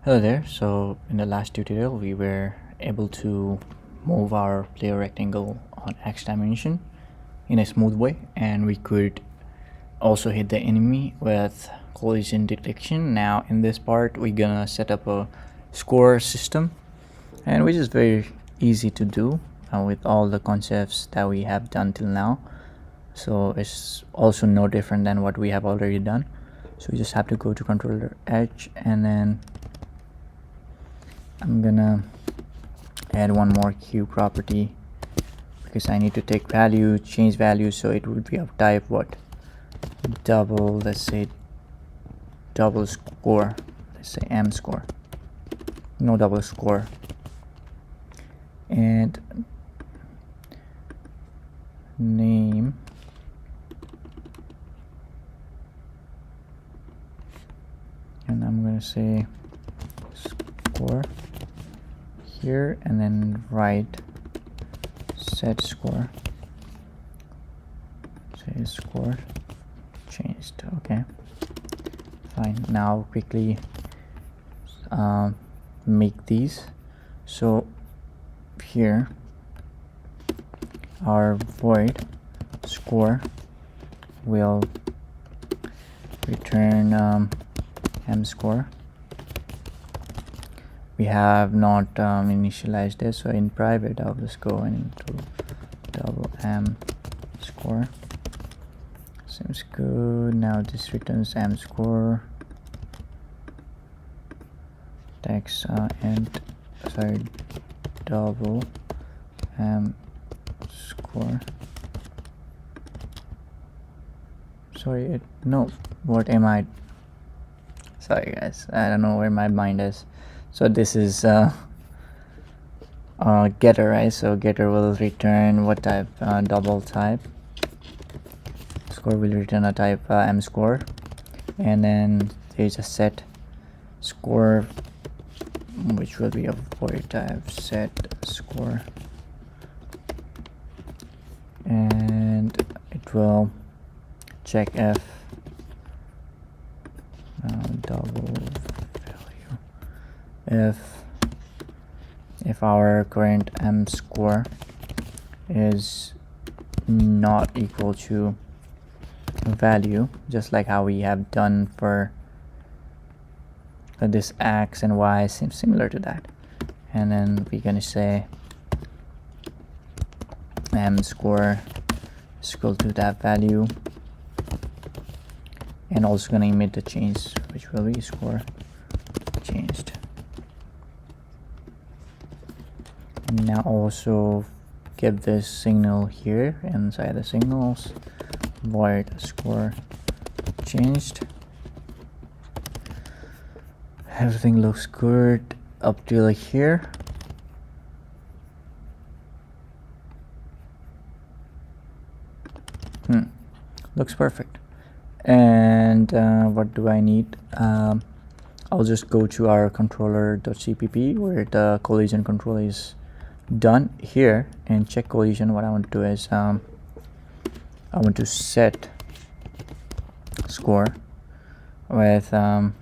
Hello there. So in the last tutorial we were able to move our player rectangle on X dimension in a smooth way, and we could also hit the enemy with collision detection. Now in this part we're gonna set up a score system, and which is very easy to do with all the concepts that we have done till now. So it's also no different than what we have already done. So we just have to go to controller edge, and then I'm gonna add one more Q property because I need to take value, change value, so it would be of type what? Double, let's say double score, let's say M score, no double score. And name and I'm gonna say score here, and then write set score, say score changed. Okay, fine. Now quickly make these. So here our void score will return M score. We have not initialized this, so in private I'll just go into double M score. Seems good. Now this returns M score. Text and sorry, double M score. Sorry, no, what am I? Sorry guys, I don't know where my mind is. So this is getter, right? So getter will return what type? Double type. Score will return a type M score, and then there's a set score which will be a void type set score, and it will check if double value if our current M score is not equal to value, just like how we have done for this X and Y, seems similar to that. And then we're gonna say M score is equal to that value, and also gonna emit the change, which will be score changed. And now also give this signal here inside the signals, void score changed. Everything looks good up to like here. Looks perfect. And what do I need? I'll just go to our controller.cpp where the collision control is done here, and check collision. What I want to do is I want to set score with our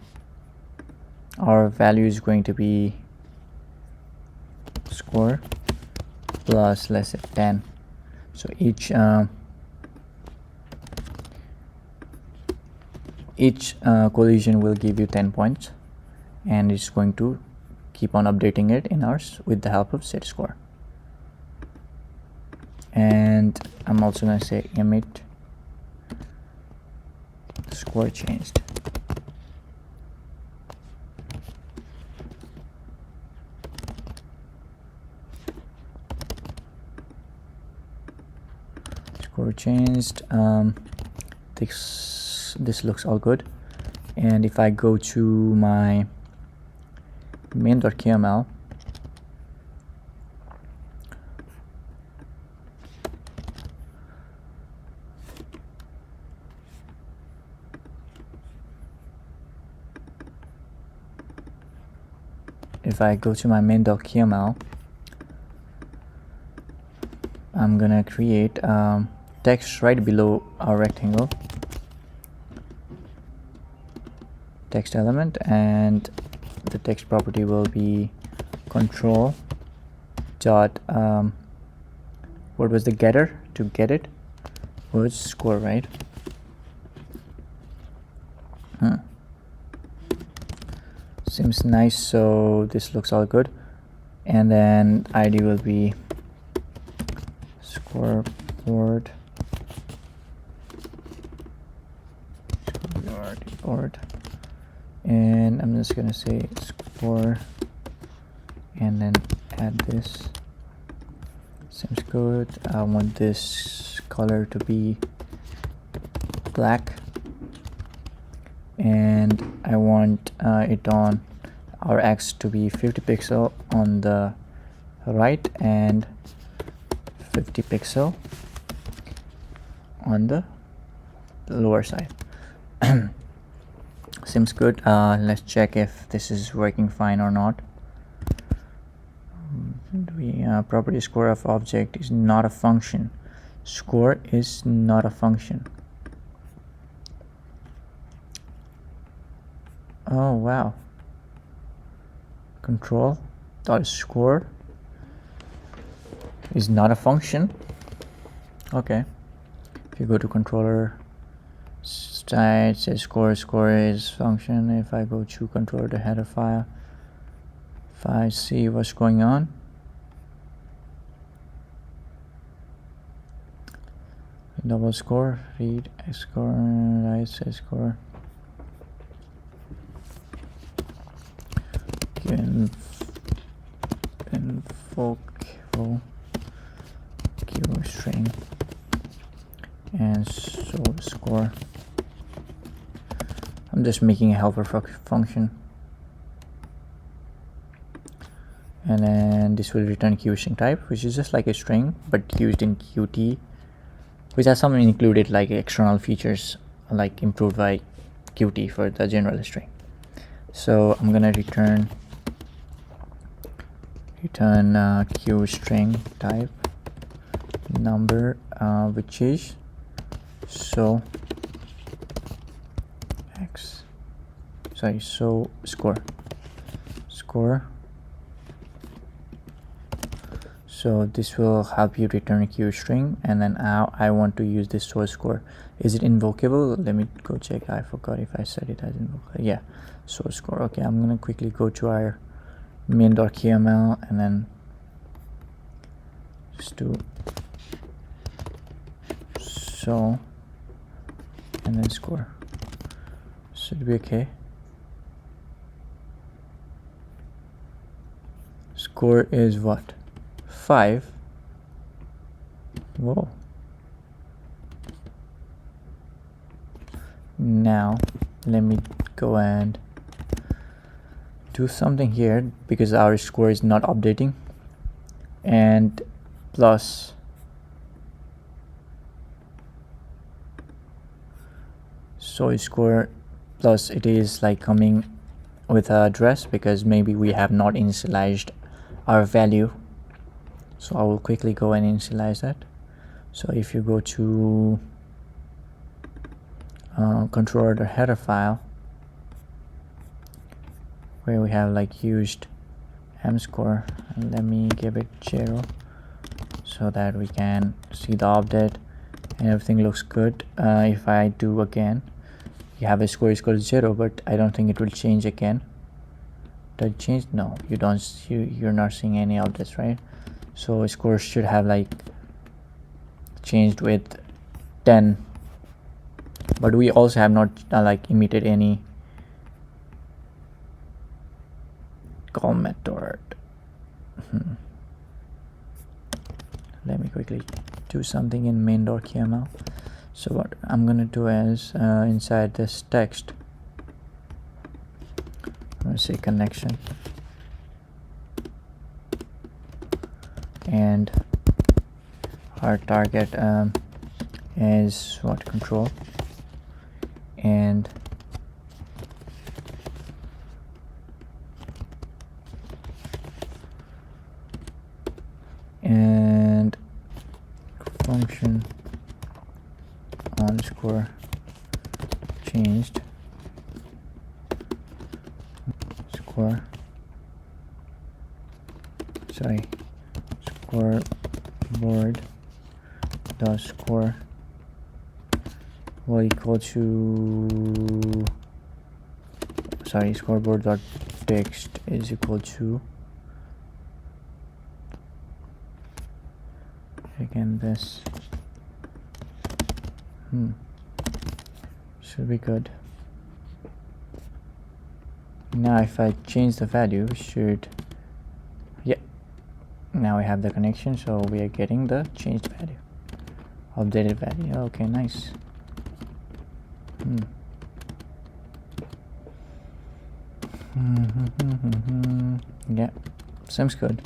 value is going to be score plus, let's say 10. So each collision will give you 10 points, and it's going to keep on updating it in ours with the help of set score. And I'm also going to say emit score changed. Score changed. This looks all good. And if I go to my main.kml, I'm gonna create text right below our rectangle, text element, and the text property will be control dot what was the getter to get it was score, right? Seems nice. So this looks all good, and then id will be scoreboard and I'm just gonna say score and then add this. Seems good. I want this color to be black, and I want it on our X to be 50 pixel on the right and 50 pixel on the lower side. Seems good. Let's check if this is working fine or not. Property score of object is not a function. Score is not a function. Oh wow. Control dot score is not a function. Okay. If you go to controller side, says score is function. If I go to controller the header file, if I see what's going on, double score, read score, right, says score. Info q string and so score. I'm just making a helper function, and then this will return q string type, which is just like a string but used in Qt, which has some included like external features like improved by Qt for the general string. So I'm gonna return q string type number, which is so score. So this will help you return a q string, and then I want to use this source score. Is it invocable? Let me go check. I forgot if I said it as invocable. Yeah, source score. Okay, I'm gonna quickly go to our main.kml and then just do so and then score. Should be okay. Score is what? 5. Whoa. Now let me go and do something here because our score is not updating, and plus so score plus it is like coming with an address because maybe we have not initialized our value. So I will quickly go and initialize that. So if you go to controller the header file where we have like used m score, and let me give it 0 so that we can see the update and everything looks good. If I do again, you have a score is equal to 0, but I don't think it will change again. Does it change? No, you don't. You're not seeing any updates, right? So score should have like changed with 10, but we also have not like emitted any call method. Let me quickly do something in main.kml. So what I'm gonna do is inside this text, I'm gonna say connection, and our target is what, control, and function underscore changed scoreboard dot score will equal to scoreboard dot text is equal to again this. Should be good. Now if I change the value, now we have the connection, so we are getting the changed value, updated value. Okay, nice. Yeah, seems good.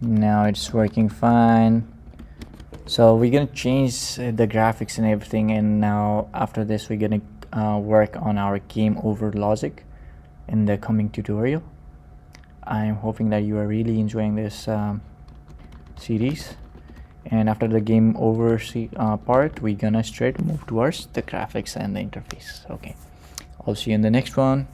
Now it's working fine. So we're gonna change the graphics and everything, and now after this we're gonna work on our game over logic in the coming tutorial. I'm hoping that you are really enjoying this series, and after the game over part, we're gonna straight move towards the graphics and the interface. Okay, I'll see you in the next one.